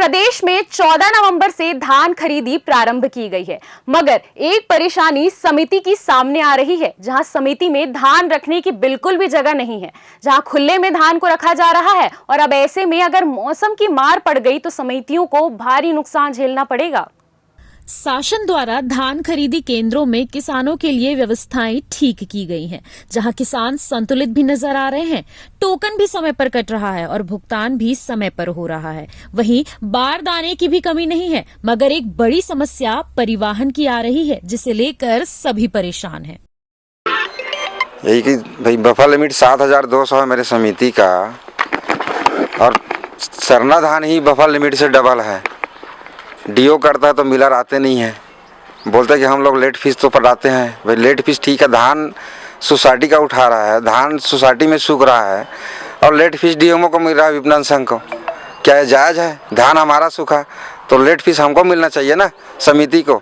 प्रदेश में 14 नवंबर से धान खरीदी प्रारंभ की गई है, मगर एक परेशानी समिति की सामने आ रही है, जहां समिति में धान रखने की बिल्कुल भी जगह नहीं है, जहां खुले में धान को रखा जा रहा है। और अब ऐसे में अगर मौसम की मार पड़ गई तो समितियों को भारी नुकसान झेलना पड़ेगा। शासन द्वारा धान खरीदी केंद्रों में किसानों के लिए व्यवस्थाएं ठीक की गई हैं, जहां किसान संतुलित भी नजर आ रहे हैं, टोकन भी समय पर कट रहा है और भुगतान भी समय पर हो रहा है। वहीं बारदाने की भी कमी नहीं है, मगर एक बड़ी समस्या परिवहन की आ रही है, जिसे लेकर सभी परेशान हैं। यही कि भाई बफर लिमिट 7,200 है मेरे समिति का, और सरना धान ही बफर लिमिट से डबल है। डीओ करता है तो मिलर आते नहीं है, बोलते कि हम लोग लेट फीस तो पटाते हैं। भाई लेट फीस ठीक है, धान सोसाइटी का उठा रहा है, धान सोसाइटी में सूख रहा है और लेट फीस डीएमओ को मिल रहा है, विपणन संघ को। क्या ये जायज़ है? धान हमारा सूखा तो लेट फीस हमको मिलना चाहिए ना, समिति को,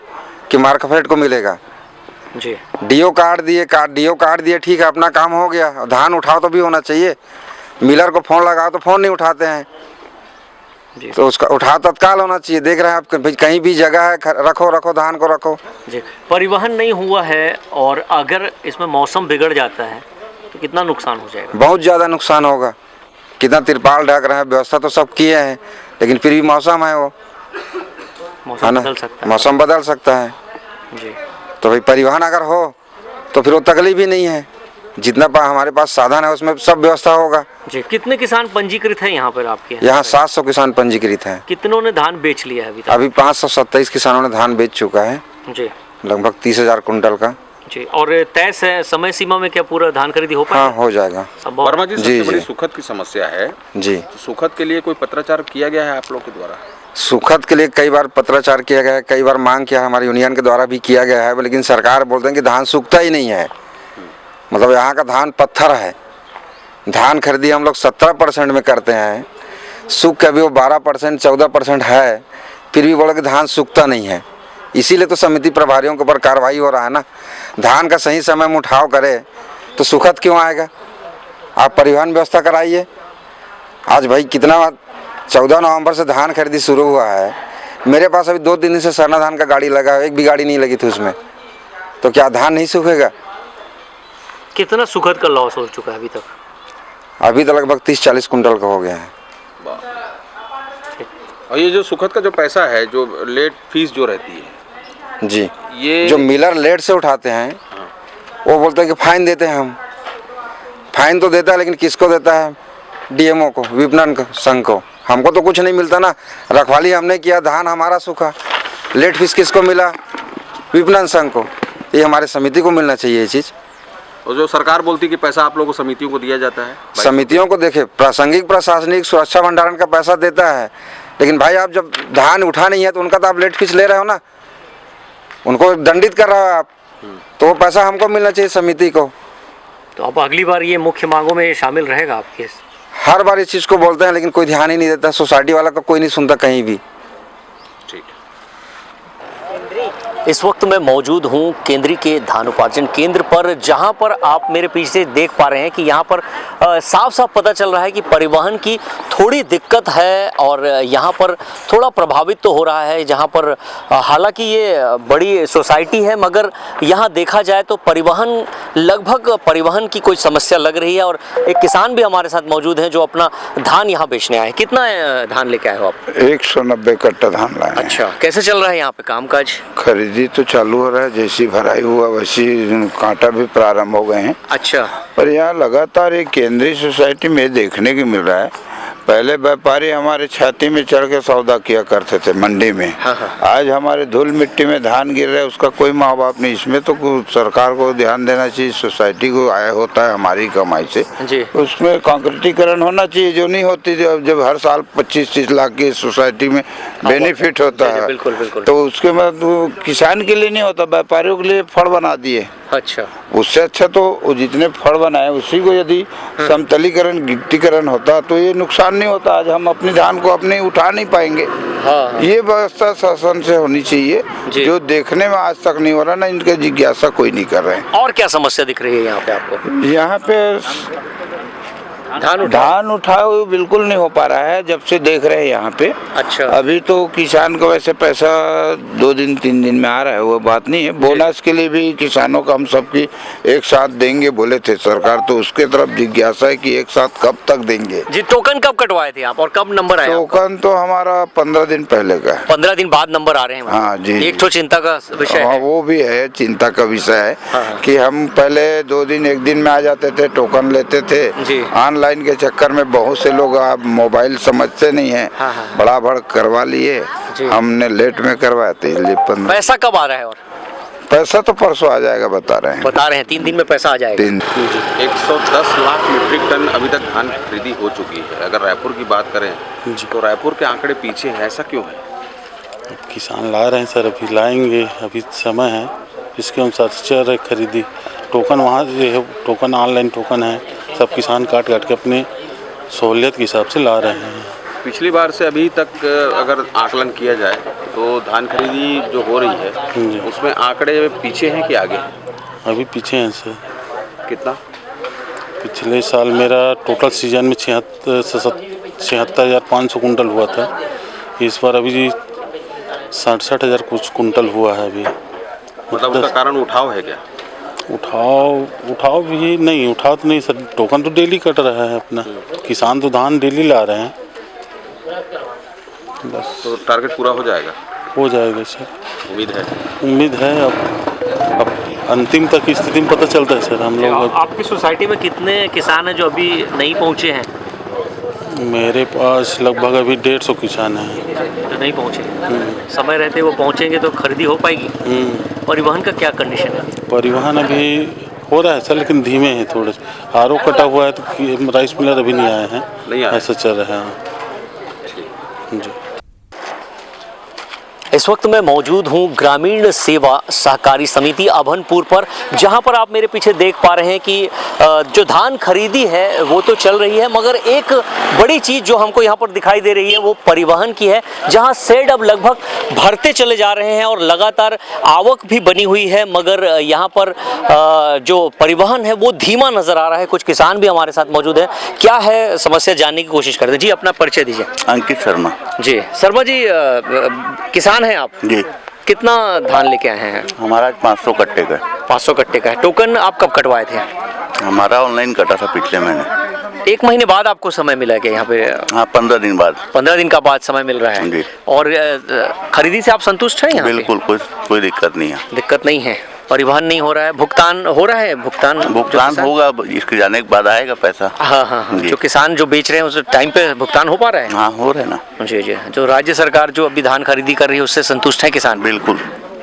कि मार्केट को मिलेगा जी। डीओ काट दिए ठीक है, अपना काम हो गया। धान उठाओ तो भी होना चाहिए। मिलर को फ़ोन लगाओ तो फ़ोन नहीं उठाते हैं जी। तो उसका उठा तत्काल होना चाहिए। देख रहे हैं आप कहीं भी जगह है, रखो धान को रखो जी। परिवहन नहीं हुआ है और अगर इसमें मौसम बिगड़ जाता है तो कितना नुकसान हो जाएगा? बहुत ज़्यादा नुकसान होगा। कितना तिरपाल ढक रहे हैं, व्यवस्था तो सब किए हैं, लेकिन फिर भी मौसम है, वो मौसम बदल सकता है। मौसम बदल सकता है जी। तो भाई परिवहन अगर हो तो फिर वो तकलीफ ही नहीं है। जितना हमारे पास साधन है उसमें सब व्यवस्था होगा जी। कितने किसान पंजीकृत हैं यहाँ पर आपके? यहाँ 700 किसान पंजीकृत हैं। कितनों ने धान बेच लिया है अभी तक? अभी 527 किसानों ने धान बेच चुका है जी, लगभग 30,000 कुंटल का जी। और तय समय सीमा में क्या पूरा धान खरीदी हो पाएगा? हाँ, हो जाएगा। वर्मा जी, सबसे बड़ी सुखद की समस्या है जी। तो सुखद के लिए कोई पत्राचार किया गया है आप लोग के द्वारा? सुखद के लिए कई बार पत्राचार किया गया है, कई बार मांग किया हमारी यूनियन के द्वारा भी किया गया है, लेकिन सरकार बोलते हैं कि धान सूखता ही नहीं है। मतलब यहाँ का धान पत्थर है। धान खरीदी हम लोग 17% में करते हैं, सूख के अभी वो 12% 14% है, फिर भी बोला कि धान सूखता नहीं है। इसीलिए तो समिति प्रभारियों के ऊपर कार्रवाई हो रहा है ना। धान का सही समय में उठाव करे तो सुखद क्यों आएगा? आप परिवहन व्यवस्था कराइए। आज भाई कितना 14 नवंबर से धान खरीदी शुरू हुआ है, मेरे पास अभी 2-3 दिन से सरना धान का गाड़ी लगा है, एक भी गाड़ी नहीं लगी थी उसमें, तो क्या धान नहीं सूखेगा? कितना सुखद का लॉस हो चुका है अभी तक? अभी तो लगभग 30-40 कुंटल का हो गया है। और ये जो सुखद का जो पैसा है, जो लेट फीस जो रहती है जी, ये जो मिलर लेट से उठाते हैं वो बोलते हैं कि फाइन देते हैं हम। फाइन तो देता है, लेकिन किसको देता है? डीएमओ को, विपणन संघ को। हमको तो कुछ नहीं मिलता ना। रखवाली हमने किया, धान हमारा सूखा, लेट फीस किसको मिला? विपणन संघ को। ये हमारे समिति को मिलना चाहिए ये चीज़। और जो सरकार बोलती है कि पैसा आप लोगों को समितियों को दिया जाता है, समितियों को देखे प्रासंगिक प्रशासनिक सुरक्षा भंडारण का पैसा देता है, लेकिन भाई आप जब धान उठा नहीं है तो उनका तो आप लेट फीस ले रहे हो ना, उनको दंडित कर रहे हो आप, तो वो पैसा हमको मिलना चाहिए समिति को। तो अब अगली बार ये मुख्य मांगों में शामिल रहेगा आपके? हर बार इस चीज़ को बोलते हैं, लेकिन कोई ध्यान ही नहीं देता। सोसाइटी वाला का कोई नहीं सुनता कहीं भी। इस वक्त मैं मौजूद हूं केंद्रीय के धान उपार्जन केंद्र पर, जहां पर आप मेरे पीछे देख पा रहे हैं कि यहां पर साफ साफ पता चल रहा है कि परिवहन की थोड़ी दिक्कत है और यहां पर थोड़ा प्रभावित तो हो रहा है। जहां पर हालांकि ये बड़ी सोसाइटी है, मगर यहां देखा जाए तो लगभग परिवहन की कोई समस्या लग रही है। और एक किसान भी हमारे साथ मौजूद हैं जो अपना धान यहाँ बेचने आए। कितना धान लेके आए हो आप? 190 कट्टा धान लाए। अच्छा, कैसे चल रहा है यहाँ पे कामकाज? खरीदी तो चालू हो रहा है, जैसी भराई हुआ वैसी कांटा भी प्रारंभ हो गए हैं। अच्छा, पर यहाँ लगातार एक केंद्रीय सोसाइटी में देखने को मिल रहा है। पहले व्यापारी हमारे छाती में चढ़ के सौदा किया करते थे मंडी में। आज हमारे धूल मिट्टी में धान गिर रहा है, उसका कोई माँ बाप नहीं। इसमें तो सरकार को ध्यान देना चाहिए। सोसाइटी को आय होता है हमारी कमाई से जी। उसमें कंक्रीटीकरण होना चाहिए, जो नहीं होती। जब हर साल 25-30 लाख की सोसाइटी में बेनिफिट होता है, बिल्कुल बिल्कुल, तो उसके बाद किसान के लिए नहीं होता, व्यापारियों के लिए फड़ बना दिए। अच्छा, उससे अच्छा तो वो जितने फड़ बनाए उसी को यदि समतलीकरण गिट्टीकरण होता तो ये नुकसान नहीं होता। आज हम अपने धान को अपने उठा नहीं पाएंगे। हाँ। ये व्यवस्था शासन से होनी चाहिए, जो देखने में आज तक नहीं हो रहा ना। इनका जिज्ञासा कोई नहीं कर रहे हैं। और क्या समस्या दिख रही है यहाँ पे आपको? यहाँ पे धान उठाव बिल्कुल नहीं हो पा रहा है जब से देख रहे हैं यहाँ पे। अच्छा। अभी तो किसान को वैसे पैसा 2 दिन 3 दिन में आ रहा है, वो बात नहीं है। बोनस के लिए भी किसानों का हम सबकी एक साथ देंगे बोले थे सरकार, तो उसके तरफ जिज्ञासा है कि एक साथ कब तक देंगे जी। टोकन कब कटवाए थे आप और कब नंबर आया? टोकन तो हमारा 15 दिन पहले का है। 15 दिन बाद नंबर आ रहे हैं? हाँ जी। एक तो चिंता का विषय हाँ, है। वो भी है, चिंता का विषय है हाँ। कि हम पहले 2 दिन 1 दिन में आ जाते थे, टोकन लेते थे। जी। ऑनलाइन के चक्कर में बहुत से लोग आप मोबाइल समझते नहीं है, हाँ, हाँ। बड़ा भड़ करवा लिए, जी। हमने लेट में करवाए थे इसलिए 15। पैसा कब आ रहा है? और पैसा तो परसों आ जाएगा बता रहे हैं। 3 दिन में पैसा आ जाएगा। 3 110 लाख मीट्रिक टन अभी तक धान खरीदी हो चुकी है। अगर रायपुर की बात करें तो रायपुर के आंकड़े पीछे है, ऐसा क्यों है? किसान ला रहे हैं सर, अभी लाएंगे, अभी समय है, इसके अनुसार चल रही खरीदी। टोकन वहाँ जो है, टोकन ऑनलाइन टोकन है, सब किसान काट काट के अपने सहूलियत के हिसाब से ला रहे हैं। पिछली बार से अभी तक अगर आकलन किया जाए तो धान खरीदी जो हो रही है उसमें आंकड़े पीछे हैं कि आगे हैं? अभी पीछे हैं सर। कितना? पिछले साल मेरा टोटल सीजन में 76,500 कुंटल हुआ था। इस बार अभी 67,000 कुछ कुंटल हुआ है अभी। मतलब उसका कारण उठाव है क्या? उठाव भी नहीं, उठाव तो नहीं सर, टोकन तो डेली कट रहा है अपना। किसान तो धान डेली ला रहे हैं बस। तो टारगेट पूरा हो जाएगा? हो जाएगा सर, उम्मीद है। अब अंतिम तक स्थिति में पता चलता है सर। हम लोग आपकी सोसाइटी में कितने किसान हैं जो अभी नहीं पहुंचे हैं? मेरे पास लगभग अभी 150 किसान हैं जो नहीं पहुंचे। समय रहते वो पहुंचेंगे तो खरीदी हो पाएगी। परिवहन का क्या कंडीशन है? परिवहन अभी हो रहा है सर, लेकिन धीमे है थोड़े। आरओ कटा हुआ है तो राइस मिलर अभी नहीं आए हैं, ऐसा चल रहा है जी। इस वक्त मैं मौजूद हूं ग्रामीण सेवा सहकारी समिति अभनपुर पर, जहां पर आप मेरे पीछे देख पा रहे हैं कि जो धान खरीदी है वो तो चल रही है, मगर एक बड़ी चीज़ जो हमको यहां पर दिखाई दे रही है वो परिवहन की है, जहां शेड अब लगभग भरते चले जा रहे हैं और लगातार आवक भी बनी हुई है, मगर यहां पर जो परिवहन है वो धीमा नजर आ रहा है। कुछ किसान भी हमारे साथ मौजूद है, क्या है समस्या जानने की कोशिश करते हैं। जी, अपना परिचय दीजिए। अंकित शर्मा। जी शर्मा जी, किसान हैं आप? जी। कितना धान लेके आए हैं? हमारा 500 कट्टे का। 500 कट्टे का है। टोकन आप कब कटवाए थे? हमारा ऑनलाइन कटा था पिछले महीने। 1 महीने बाद आपको समय मिला है क्या यहाँ पे? हाँ, 15 दिन बाद। 15 दिन का बाद समय मिल रहा है जी। और खरीदी से आप संतुष्ट हैं यहाँ पे? बिल्कुल, कोई दिक्कत नहीं है। दिक्कत नहीं है। परिवहन नहीं हो रहा है, भुगतान हो रहा है? भुगतान होगा, इसके जाने के बाद आएगा पैसा। हाँ। जो किसान जो बेच रहे हैं उस टाइम पे भुगतान हो पा रहा है? हाँ, हो रहा है ना। जी। जो राज्य सरकार जो अभी धान खरीदी कर रही है उससे संतुष्ट है किसान? बिल्कुल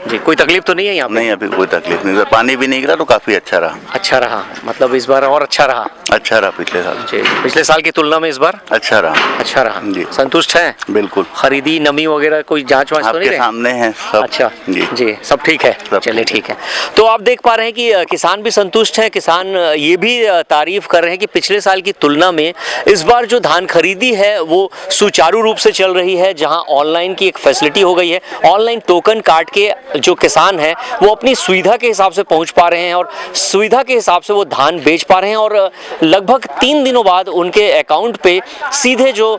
जी। कोई तकलीफ तो नहीं है यहाँ पे? नहीं, अभी कोई तकलीफ नहीं। पानी भी नहीं गिरा तो काफी अच्छा रहा। अच्छा रहा, मतलब इस बार और अच्छा रहा? अच्छा रहा पिछले साल। जी, पिछले साल की तुलना में इस बार अच्छा रहा। अच्छा रहा जी। संतुष्ट है? बिल्कुल। खरीदी, नमी वगैरह कोई जांच वांच तो नहीं आपके सामने है सब। अच्छा जी, सब ठीक है। चलिए ठीक है। तो आप देख पा रहे हैं कि किसान भी संतुष्ट है। किसान ये भी तारीफ कर रहे हैं कि पिछले साल की तुलना में इस बार जो धान खरीदी है वो सुचारू रूप से चल रही है, जहां ऑनलाइन की एक फैसिलिटी हो गई है। ऑनलाइन टोकन काट के जो किसान है वो अपनी सुविधा के हिसाब से पहुंच पा रहे हैं और सुविधा के हिसाब से वो धान बेच पा रहे हैं और लगभग 3 दिनों बाद उनके अकाउंट पे सीधे जो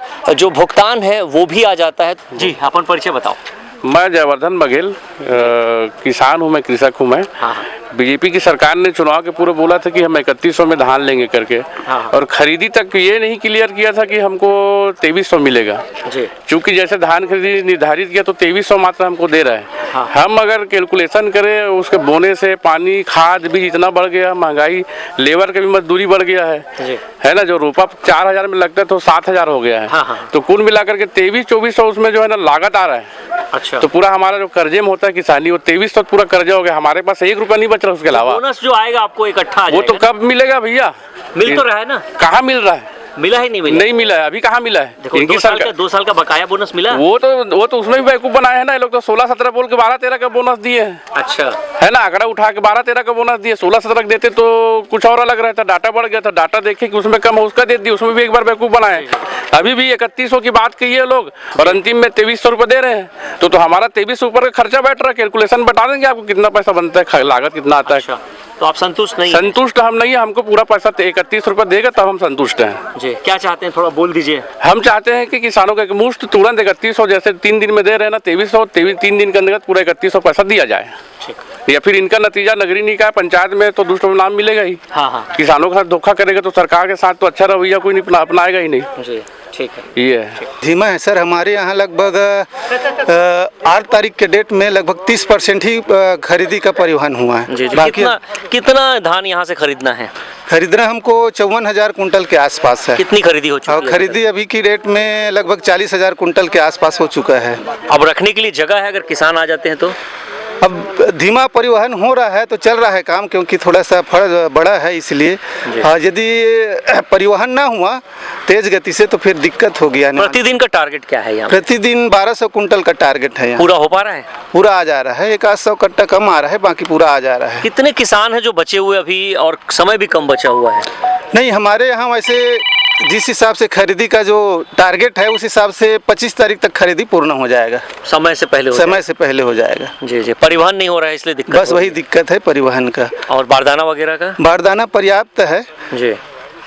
भुगतान है वो भी आ जाता है। जी, अपन परिचय बताओ। मैं जयवर्धन बघेल, किसान हूँ, मैं कृषक हूँ। मैं बीजेपी की सरकार ने चुनाव के पूर्व बोला था कि हम 3100 में धान लेंगे करके, और खरीदी तक ये नहीं क्लियर किया था कि हमको 2300 मिलेगा। क्योंकि जैसे धान खरीदी निर्धारित किया तो 2300 मात्र हमको दे रहा है। हम अगर कैलकुलेशन करें उसके बोने से पानी खाद भी इतना बढ़ गया, महंगाई, लेबर की भी मजदूरी बढ़ गया है ना। जो रोपा 4000 में लगता है तो 7000 हो गया है। तो कुल मिलाकर के 2300-2400 उसमें जो है ना लागत आ रहा है। अच्छा। तो पूरा हमारा जो कर्जे में होता है किसानी वो 2300 पूरा कर्जा हो गया। हमारे पास 1 रुपया नहीं बच रहा उसके अलावा। बोनस जो आएगा आपको इकट्ठा आ वो तो कब मिलेगा भैया? मिल तो रहा है ना? कहाँ मिल रहा है? मिला ही नहीं मिला है। अभी कहाँ मिला है? देखो, 2 साल का बकाया बोनस मिला। वो तो उसमें भी बेवकूफ बनाए हैं ना ये लोग। तो 16-17 बोल के 12-13 का बोनस दिए हैं। अच्छा है ना, आंकड़ा उठा के 12-13 का बोनस दिए। 16-17 देते तो कुछ और अलग रहता। डाटा बढ़ गया था, डाटा देखे कि उसमें कम है उसका दे दिया, उसमें भी एक बार बेवकूफ बनाए। अभी भी 3100 की बात की है लोग और अंतिम में 2300 रुपये दे रहे हैं। तो हमारा 2300 ऊपर का खर्चा बैठ रहा है। कैलकुलेशन बता देंगे आपको कितना पैसा बनता है, लागत कितना आता है। तो आप संतुष्ट नहीं हैं? संतुष्ट हम नहीं है, हमको पूरा पैसा 31 रुपये देगा तब हम संतुष्ट हैं। जी, क्या चाहते हैं, थोड़ा बोल दीजिए। हम चाहते हैं कि किसानों का मुश्त तुरंत 3100, जैसे 3 दिन में दे रहे हैं ना 2300, 3 दिन के अंतर्गत पूरा 3100 पैसा दिया जाए। या फिर इनका नतीजा नगरीय निकाय पंचायत में तो दुष्परिणाम मिलेगा ही। हाँ। किसानों के साथ धोखा करेगा तो सरकार के साथ तो अच्छा रवैया कोई नहीं अपनाएगा ही नहीं। जी, ठीक है। ये है धीमा है सर। हमारे यहाँ लगभग 8 तारीख के डेट में लगभग 30% ही खरीदी का परिवहन हुआ है। जी, बाकी कितना धान यहाँ से खरीदना है? खरीदना हमको 54,000 कुंटल के आसपास है। कितनी खरीदी हो चुकी है? और खरीदी अभी की डेट में लगभग 40,000 कुंटल के आसपास हो चुका है। अब रखने के लिए जगह है, अगर किसान आ जाते हैं तो? अब धीमा परिवहन हो रहा है तो चल रहा है काम, क्योंकि थोड़ा सा फर्ज बड़ा है इसलिए। यदि परिवहन ना हुआ तेज गति से तो फिर दिक्कत हो गया। प्रतिदिन का टारगेट क्या है यहाँ? प्रतिदिन 1200 कुंटल का टारगेट है यहाँ। पूरा हो पा रहा है? पूरा आ जा रहा है, 100 कट्टा कम आ रहा है, बाकी पूरा आ जा रहा है। कितने किसान हैं जो बचे हुए अभी और समय भी कम बचा हुआ है? नहीं, हमारे यहाँ वैसे जिस हिसाब से खरीदी का जो टारगेट है उस हिसाब से 25 तारीख तक खरीदी पूर्ण हो जाएगा। समय से पहले हो जाएगा। जी, परिवहन नहीं हो रहा है इसलिए दिक्कत। बस वही दिक्कत है परिवहन का। और बारदाना वगैरह का? बारदाना पर्याप्त है जी,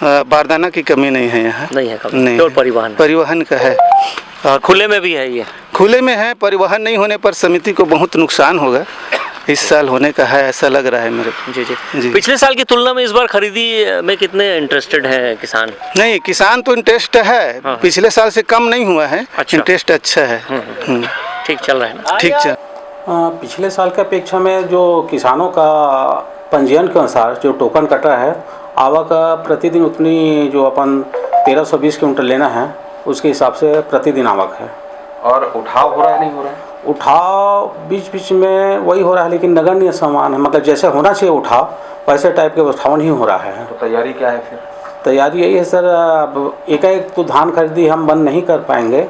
बारदाना की कमी नहीं है यहाँ। नहीं है कमी, केवल परिवहन का है। और खुले में भी है? ये खुले में है। परिवहन नहीं होने पर समिति को बहुत नुकसान होगा। इस साल होने का है ऐसा लग रहा है मेरे को। जी। पिछले साल की तुलना में इस बार खरीदी में कितने इंटरेस्टेड हैं किसान? नहीं, किसान तो इंटरेस्ट है। हाँ। पिछले साल से कम नहीं हुआ है। अच्छा। इंटरेस्ट अच्छा है। ठीक चल रहा है ना? ठीक चल। पिछले साल की अपेक्षा में जो किसानों का पंजीयन के अनुसार जो टोकन कटा है, आवक प्रतिदिन उतनी जो अपन 1320 क्विंटल लेना है उसके हिसाब से प्रतिदिन आवक है। और उठाव हो रहा है नहीं हो रहा है? उठाव बीच में वही हो रहा है, लेकिन नगण्य सामान है। मतलब जैसे होना चाहिए उठाव वैसे टाइप के उठाव नहीं हो रहा है। तो तैयारी क्या है फिर? तैयारी यही है सर, अब एकाएक तो धान खरीदी हम बंद नहीं कर पाएंगे,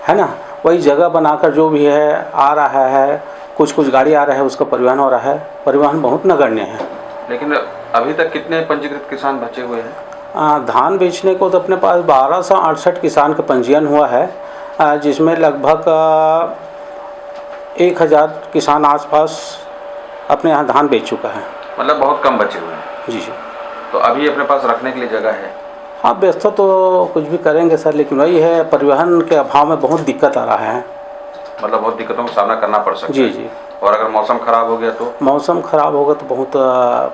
है ना। वही जगह बनाकर जो भी है आ रहा है, कुछ गाड़ी आ रहा है, उसका परिवहन हो रहा है। परिवहन बहुत नगण्य है। लेकिन अभी तक कितने पंजीकृत किसान बचे हुए हैं? धान बेचने को तो अपने पास 1268 किसान का पंजीयन हुआ है, जिसमें लगभग 1000 किसान आसपास अपने यहाँ धान बेच चुका है। मतलब बहुत कम बचे हुए हैं। जी। तो अभी अपने पास रखने के लिए जगह है? हाँ, व्यवस्था तो कुछ भी करेंगे सर, लेकिन वही है परिवहन के अभाव में बहुत दिक्कत आ रहा है। मतलब बहुत दिक्कतों का सामना करना पड़ सकता है। जी। और अगर मौसम खराब हो गया तो? मौसम खराब होगा तो बहुत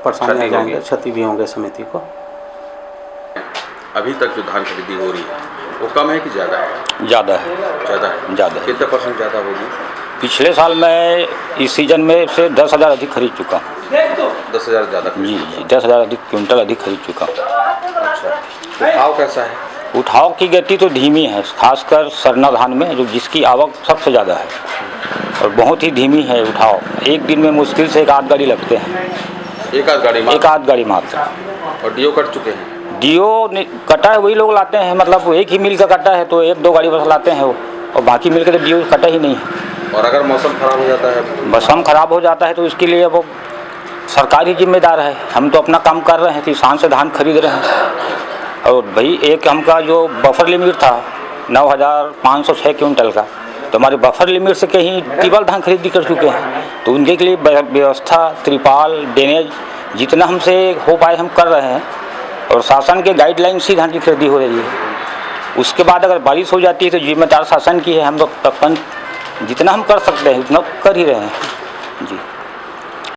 परेशानी आ जाएंगे, क्षति भी होंगे समिति को। अभी तक जो धान खरीदी हो रही है वो कम है कि ज़्यादा है? ज़्यादा है। ज़्यादा है। कितने % ज़्यादा होगी? पिछले साल मैं इस सीजन में से 10,000 अधिक खरीद चुका। 10,000 ज़्यादा? जी, 10,000 अधिक क्विंटल अधिक खरीद चुका। अच्छा, उठाव कैसा है? उठाव की गति तो धीमी है, खासकर सरना धान में जो जिसकी आवक सबसे ज़्यादा है, और बहुत ही धीमी है उठाव। एक दिन में मुश्किल से 1 आध गाड़ी लगते हैं। एक आध गाड़ी मात्र? और डीओ कट चुके हैं? डीओ कटा है वही लोग लाते हैं, मतलब एक ही मिल का कटा है तो 1-2 गाड़ी बस लाते हैं वो, और बाकी मिल के तो डीओ कटा ही नहीं है। और अगर मौसम खराब हो जाता है? मौसम खराब हो जाता है तो इसके लिए वो सरकार ही जिम्मेदार है। हम तो अपना काम कर रहे हैं, किसान से धान खरीद रहे हैं। और भाई एक हमका जो बफर लिमिट था 9,506 क्विंटल का, तो हमारे बफर लिमिट से कहीं टिबल धान खरीदी कर चुके हैं। तो उनके लिए व्यवस्था, त्रिपाल, ड्रेनेज जितना हमसे हो पाए हम कर रहे हैं, और शासन के गाइडलाइन से धान की खरीदी हो रही है। उसके बाद अगर बारिश हो जाती है तो जिम्मेदार शासन की है। हम लोग जितना हम कर सकते हैं उतना कर ही रहे हैं। जी।